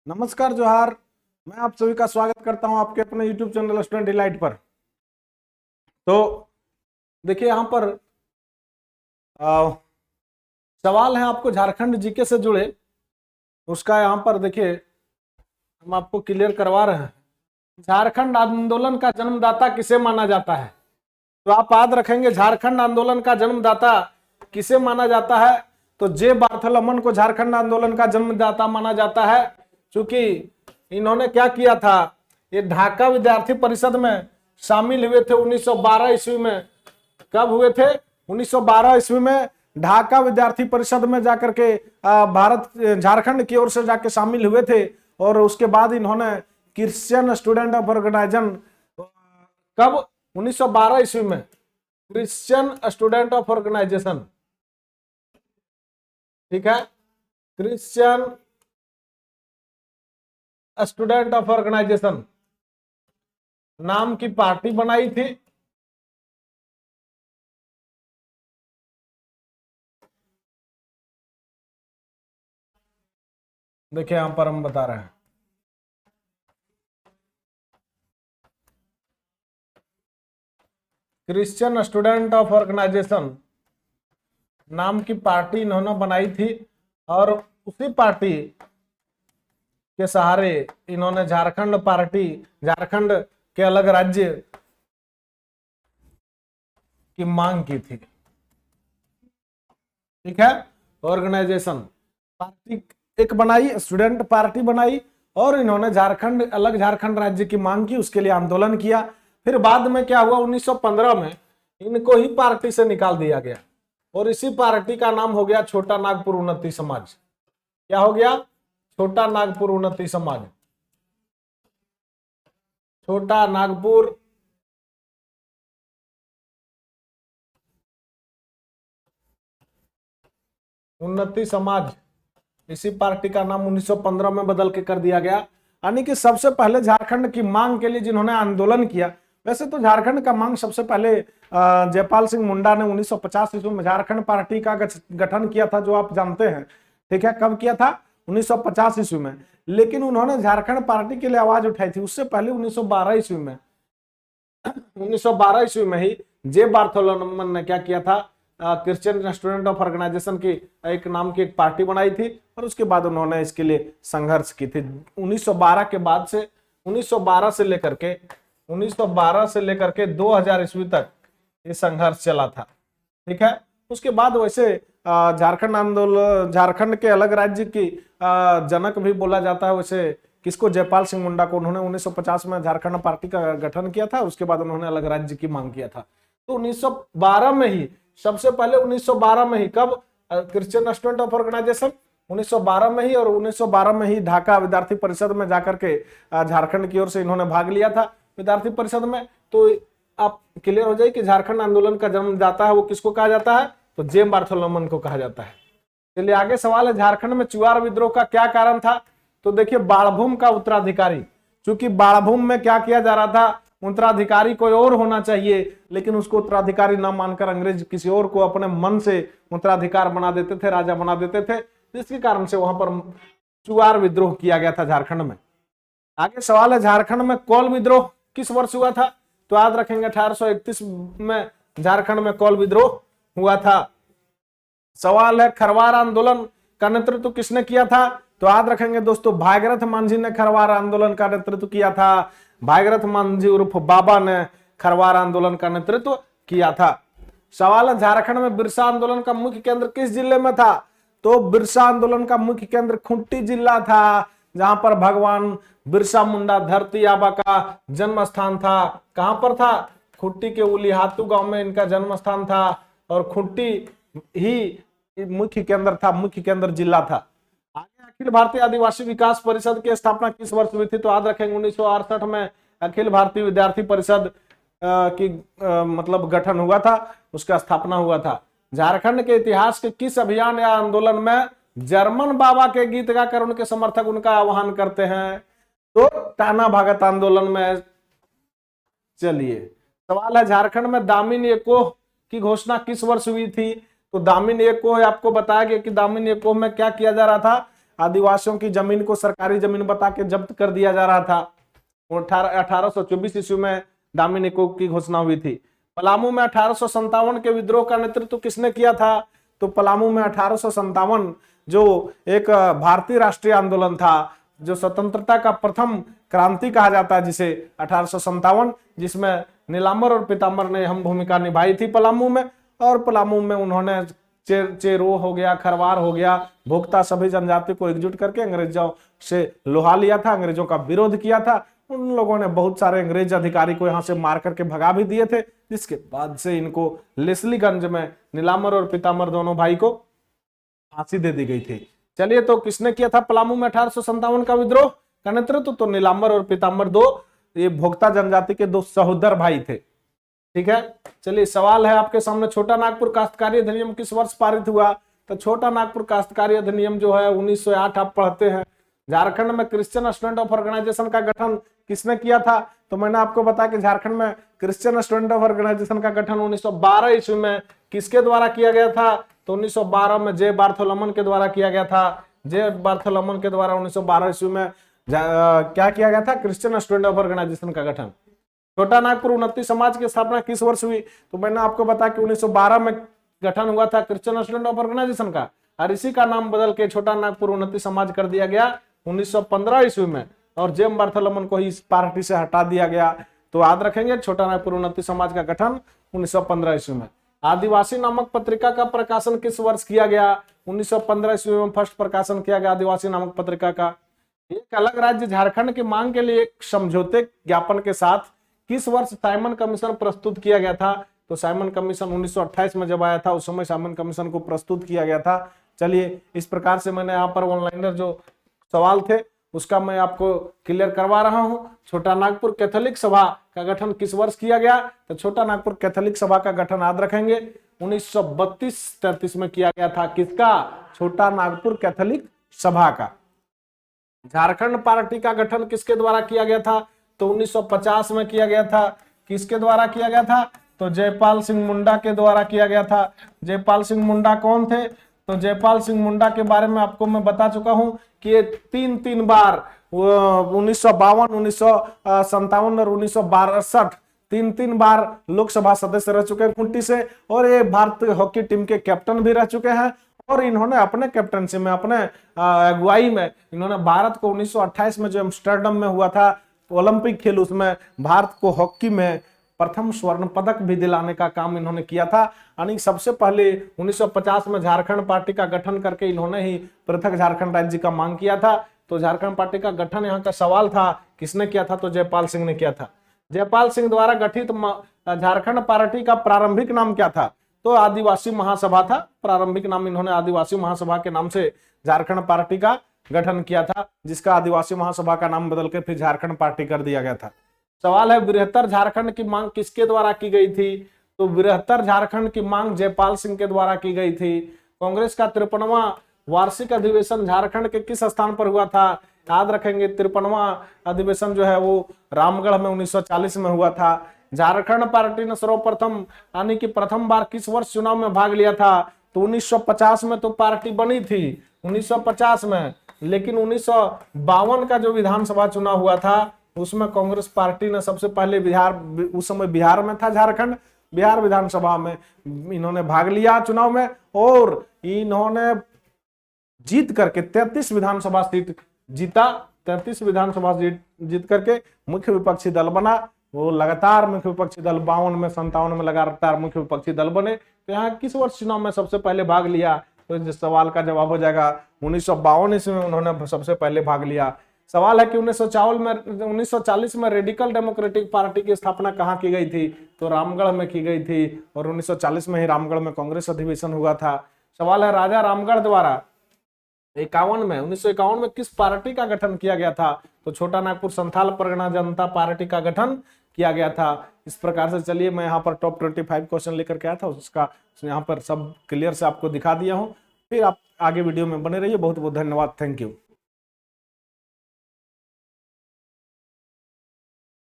नमस्कार जोहार। मैं आप सभी का स्वागत करता हूं आपके अपने YouTube चैनल स्टूडेंट डिलाइट पर। तो देखिए यहाँ पर सवाल है आपको झारखंड जीके से जुड़े, उसका यहाँ पर देखिए हम आपको क्लियर करवा रहे हैं। झारखंड आंदोलन का जन्मदाता किसे माना जाता है? तो आप याद रखेंगे, झारखंड आंदोलन का जन्मदाता किसे माना जाता है? तो जे बार्थोलोमन को झारखंड आंदोलन का जन्मदाता माना जाता है, क्योंकि इन्होंने क्या किया था, ये ढाका विद्यार्थी परिषद में शामिल हुए थे 1912 ईस्वी में। कब हुए थे? 1912 ईस्वी में ढाका विद्यार्थी परिषद में जाकर के भारत झारखंड की ओर से जाके शामिल हुए थे। और उसके बाद इन्होंने क्रिश्चियन स्टूडेंट ऑफ ऑर्गेनाइजेशन, कब? 1912 ईस्वी में क्रिश्चियन स्टूडेंट ऑफ ऑर्गेनाइजेशन, ठीक है, क्रिश्चियन स्टूडेंट ऑफ ऑर्गेनाइजेशन नाम की पार्टी बनाई थी। देखिए यहां पर हम बता रहे हैं, क्रिश्चियन स्टूडेंट ऑफ ऑर्गेनाइजेशन नाम की पार्टी इन्होंने बनाई थी। और उसी पार्टी के सहारे इन्होंने झारखंड के अलग राज्य की मांग की थी। ठीक है, ऑर्गेनाइजेशन पार्टी एक बनाई, स्टूडेंट पार्टी बनाई, और इन्होंने अलग झारखंड राज्य की मांग की, उसके लिए आंदोलन किया। फिर बाद में क्या हुआ, 1915 में इनको ही पार्टी से निकाल दिया गया, और इसी पार्टी का नाम हो गया छोटा नागपुर उन्नति समाज। क्या हो गया? छोटा नागपुर उन्नति समाज। छोटा नागपुर उन्नति समाज, इसी पार्टी का नाम 1915 में बदल के कर दिया गया। यानी कि सबसे पहले झारखंड की मांग के लिए जिन्होंने आंदोलन किया, वैसे तो झारखंड का मांग सबसे पहले जयपाल सिंह मुंडा ने 1950 ईस्वी में झारखंड पार्टी का गठन किया था, जो आप जानते हैं। ठीक है, कब किया था? 1950 ईस्वी में। लेकिन उन्होंने झारखंड पार्टी के लिए आवाज उठाई थी उससे पहले 1912 ईस्वी में। 1912 ईस्वी में ही जे बार्थोलोमन ने क्या किया था, क्रिश्चियन स्टूडेंट ऑफ ऑर्गेनाइजेशन की एक नाम की एक पार्टी बनाई थी, और उसके बाद उन्होंने इसके लिए संघर्ष की थी। 1912 के बाद से 1912 से लेकर के 2000 ईस्वी तक ये संघर्ष चला था। ठीक है, उसके बाद वैसे झारखंड के अलग राज्य की जनक भी बोला जाता है। वैसे किसको? जयपाल सिंह मुंडा को। उन्होंने 1950 में झारखंड पार्टी का गठन किया था, उसके बाद उन्होंने अलग राज्य की मांग किया था। तो 1912 में ही, सबसे पहले 1912 में ही, कब? क्रिश्चियन स्टूडेंट ऑफ ऑर्गेनाइजेशन 1912 में ही, और 1912 में ही ढाका विद्यार्थी परिषद में जाकर के झारखंड की ओर से इन्होंने भाग लिया था विद्यार्थी परिषद में। तो आप क्लियर हो जाए कि झारखंड आंदोलन का जन्मदाता है वो किसको कहा जाता है? तो जे बार्थोलोमन को कहा जाता है। चलिए आगे सवाल है, झारखंड में चुआर विद्रोह का क्या कारण था? तो देखिए, बाणभूम का उत्तराधिकारी, क्योंकि बाणभूम में क्या किया जा रहा था, उत्तराधिकारी कोई और होना चाहिए, लेकिन उसको उत्तराधिकारी न मानकर अंग्रेज किसी और को अपने मन से उत्तराधिकार बना देते थे, राजा बना देते थे, जिसके कारण से वहां पर चुआर विद्रोह किया गया था झारखंड में। आगे सवाल है, झारखंड में कोल विद्रोह किस वर्ष हुआ था? तो याद रखेंगे 1831 में झारखंड में कोल विद्रोह हुआ था। सवाल है, खरवार आंदोलन का नेतृत्व किसने किया था? तो याद रखेंगे दोस्तों, भागीरथ मांझी ने खरवार आंदोलन का नेतृत्व किया था। भागीरथ मांझी उर्फ बाबा ने खरवार आंदोलन का नेतृत्व किया था। सवाल है, झारखंड में बिरसा आंदोलन का मुख्य केंद्र किस जिले में था? तो बिरसा आंदोलन का मुख्य केंद्र खूंटी जिला था, जहां पर भगवान बिरसा मुंडा धरती आबा का जन्म स्थान था। कहां पर था? खूंटी के उलिहातू गांव में इनका जन्म स्थान था, और खूंटी ही मुख्य केंद्र था, मुख्य केंद्र जिला था। आगे, अखिल भारतीय आदिवासी विकास परिषद की स्थापना किस वर्ष हुई थी? तो याद रखेंगे 1968 में अखिल भारतीय विद्यार्थी परिषद की मतलब गठन हुआ था, उसका स्थापना हुआ था। झारखंड के इतिहास के किस अभियान या आंदोलन में जर्मन बाबा के गीत गाकर उनके समर्थक उनका आह्वान करते हैं? तो टाना भगत आंदोलन में। चलिए सवाल है, झारखंड में दामिनी एकोह की घोषणा किस वर्ष हुई थी? तो दामिनी एकोह आपको बताया गया कि दामिनी एकोह में क्या किया जा रहा था, आदिवासियों की जमीन को सरकारी जमीन बता के जब्त कर दिया जा रहा था। 1824 ईस्वी में दामी निकोग की घोषणा हुई थी। पलामू में 1857 के विद्रोह का नेतृत्व किसने किया था? तो पलामू में 1857 जो एक भारतीय राष्ट्रीय आंदोलन था, जो स्वतंत्रता का प्रथम क्रांति कहा जाता है जिसे, 1857, जिसमें नीलांबर और पीतांबर ने अहम भूमिका निभाई थी पलामू में। और पलामू में उन्होंने चेरो हो गया, खरवार हो गया, भोक्ता, सभी जनजाति को एकजुट करके अंग्रेजों से लोहा लिया था, अंग्रेजों का विरोध किया था। उन लोगों ने बहुत सारे अंग्रेज अधिकारी को यहाँ से मार करके भगा भी दिए थे, जिसके बाद से इनको लेस्लीगंज में नीलांबर और पीतांबर दोनों भाई को फांसी दे दी गई थी। चलिए, तो किसने किया था पलामू में 1857 का विद्रोह का नेतृत्व? तो नीलांबर और पीतांबर, दो ये भोक्ता जनजाति के दो सहोदर भाई थे। ठीक है, चलिए सवाल है आपके सामने, छोटा नागपुर काश्तकारी अधिनियम किस वर्ष पारित हुआ? तो छोटा नागपुर काश्तकारी अधिनियम जो है 1908 आप पढ़ते हैं। झारखंड में क्रिश्चियन स्टूडेंट ऑफ ऑर्गेनाइजेशन का गठन किसने किया था? तो मैंने आपको बताया कि झारखंड में क्रिश्चियन स्टूडेंट ऑफ ऑर्गेनाइजेशन का गठन 1912 ईस्वी में किसके द्वारा किया गया था? तो 1912 में जे बार्थोलोमन के द्वारा किया गया था। जे बार्थोलोमन के द्वारा 1912 ईस्वी में क्या किया गया था? क्रिश्चियन स्टूडेंट ऑफ ऑर्गेनाइजेशन का गठन। छोटा नागपुर उन्नति समाज की स्थापना किस वर्ष हुई? तो मैंने आपको बताया कि 1912 में गठन हुआ था क्रिश्चियन स्टूडेंट ऑफ ऑर्गेनाइजेशन का, और इसी का नाम बदल के छोटा नागपुर उन्नति समाज कर दिया गया 1915 ईस्वी में, और जेम बार्थोलोमन को ही इस पार्टी से हटा दिया गया। तो याद रखेंगे, छोटा नागपुर उन्नति समाज का गठन 1915 ईस्वी में। आदिवासी नामक पत्रिका का प्रकाशन किस वर्ष किया गया? 1915 ईस्वी में फर्स्ट प्रकाशन किया गया आदिवासी नामक पत्रिका का। एक अलग राज्य झारखंड की मांग के लिए एक समझौते ज्ञापन के साथ किस वर्ष साइमन कमीशन प्रस्तुत किया गया था? तो साइमन कमीशन 1928 में जब आया था, उस समय साइमन कमीशन को प्रस्तुत किया गया था। चलिए, इस प्रकार से मैंने यहाँ पर ऑनलाइनर जो सवाल थे उसका मैं आपको क्लियर करवा रहा हूं। छोटा नागपुर कैथोलिक सभा का गठन किस वर्ष किया गया? तो छोटा नागपुर कैथोलिक सभा का गठन याद रखेंगे 1932-33 में किया गया था। किसका? छोटा नागपुर कैथोलिक सभा का। झारखंड पार्टी का गठन किसके द्वारा किया गया था? तो 1950 में किया गया था। किसके द्वारा किया गया था? तो जयपाल सिंह मुंडा के द्वारा किया गया था। जयपाल सिंह मुंडा कौन थे? तो जयपाल सिंह मुंडा के बारे में आपको मैं बता चुका हूं कि ये तीन बार 1952, 1957 और 1962 तीन बार लोकसभा सदस्य रह चुके हैं कुंटी से, और ये भारतीय हॉकी टीम के कैप्टन भी रह चुके हैं। और इन्होंने अपने कैप्टनसी में, अपने अगुवाई में, इन्होंने भारत को 1928 में जो एम्स्टर्डम में हुआ था ओलंपिक खेल, उसमें भारत को हॉकी में प्रथम स्वर्ण पदक भी दिलाने का काम इन्होंने किया था। यानी सबसे पहले 1950 में झारखंड पार्टी का गठन करके इन्होंने ही पृथक झारखंड राज्य का मांग किया था। तो झारखंड पार्टी का गठन यहाँ का सवाल था, किसने किया था? तो जयपाल सिंह ने किया था। जयपाल सिंह द्वारा गठित झारखंड पार्टी का प्रारंभिक नाम क्या था? तो आदिवासी महासभा था। प्रारंभिक नाम इन्होंने आदिवासी महासभा के नाम से झारखंड पार्टी का गठन किया था, जिसका आदिवासी महासभा का नाम बदल के फिर झारखंड पार्टी कर दिया गया था। सवाल है, बृहत्तर झारखंड की मांग किसके द्वारा की गई थी? तो बृहत्तर झारखंड की मांग जयपाल सिंह के द्वारा की गई थी। कांग्रेस का 53वां वार्षिक अधिवेशन झारखंड के किस स्थान पर हुआ था? याद रखेंगे, 53वां अधिवेशन जो है वो रामगढ़ में 1940 में हुआ था। झारखंड पार्टी ने सर्वप्रथम यानी कि प्रथम बार किस वर्ष चुनाव में भाग लिया था? तो 1950 में तो पार्टी बनी थी 1950 में, लेकिन 1952 का जो विधानसभा चुनाव हुआ था उसमें कांग्रेस पार्टी ने सबसे पहले उस समय बिहार में था झारखंड, बिहार विधानसभा में इन्होंने भाग लिया चुनाव में, और इन्होंने जीत करके 33 विधानसभा सीट जीता। 33 विधानसभा सीट जीत करके मुख्य विपक्षी दल बना। वो लगातार मुख्य विपक्षी दल 52 में 57 में लगातार मुख्य विपक्षी दल बने। तो यहाँ किस वर्ष चुनाव में सबसे पहले भाग लिया? तो इस सवाल का जवाब हो जाएगा 1952 ईस्वी में उन्होंने सबसे पहले भाग लिया। सवाल है कि 1940 में रेडिकल डेमोक्रेटिक पार्टी की स्थापना कहाँ की गई थी? तो रामगढ़ में की गई थी, और 1940 में ही रामगढ़ में कांग्रेस अधिवेशन हुआ था। सवाल है, राजा रामगढ़ द्वारा 1951 में किस पार्टी का गठन किया गया था? तो छोटा नागपुर संथाल परगना जनता पार्टी का गठन किया गया था। इस प्रकार से चलिए, मैं यहाँ पर टॉप 25 क्वेश्चन लेकर के आया था, उसका यहाँ पर सब क्लियर से आपको दिखा दिया हूँ। फिर आप आगे वीडियो में बने रहिए। बहुत बहुत धन्यवाद। Thank you.